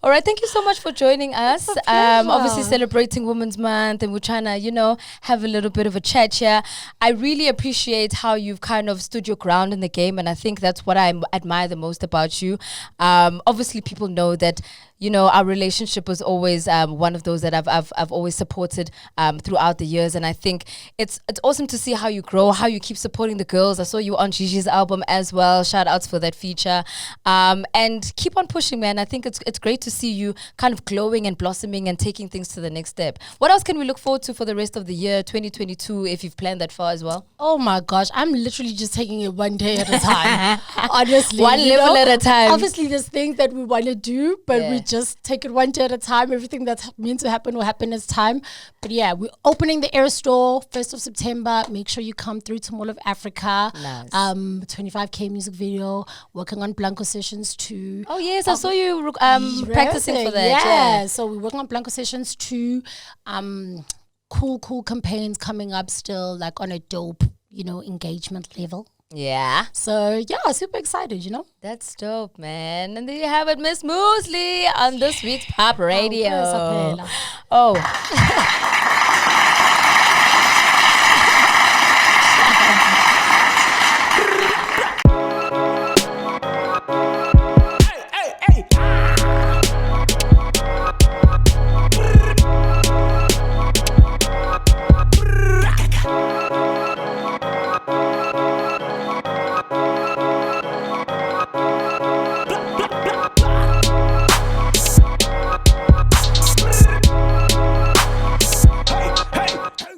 Speaker 1: All right, thank you so much for joining us.
Speaker 2: It's a pleasure.
Speaker 1: Obviously celebrating Women's Month, and we're trying to, you know, have a little bit of a chat here. I really appreciate how you've kind of stood your ground in the game, and I think that's what I admire the most about you. Obviously, people know that, you know, our relationship was always one of those that I've always supported throughout the years, and I think it's awesome to see how you grow, how you keep supporting the girls. I saw you on Gigi's album as well. Shout outs for that feature, and keep on pushing, man. I think it's great to see you kind of glowing and blossoming and taking things to the next step. What else can we look forward to for the rest of the year 2022 if you've planned that far as well?
Speaker 2: Oh my gosh, I'm literally just taking it one day at a time. Honestly,
Speaker 1: One level at a time.
Speaker 2: Obviously, there's things that we want to do, but we just take it one day at a time. Everything that's meant to happen will happen as time. But yeah, we're opening the Air Store 1st of September. Make sure you come through to Mall of Africa.
Speaker 1: Nice.
Speaker 2: 25K music video. Working on Blanco Sessions 2.
Speaker 1: Oh yes, I saw you practicing for that.
Speaker 2: Yeah. So we're working on Blanco Sessions 2. Cool campaigns coming up still, like on a dope, you know, engagement level.
Speaker 1: Yeah.
Speaker 2: So yeah, super excited, you know.
Speaker 1: That's dope, man. And there you have it, Miss Moozlie on this week's Pop Radio.
Speaker 2: Oh,
Speaker 1: Oh.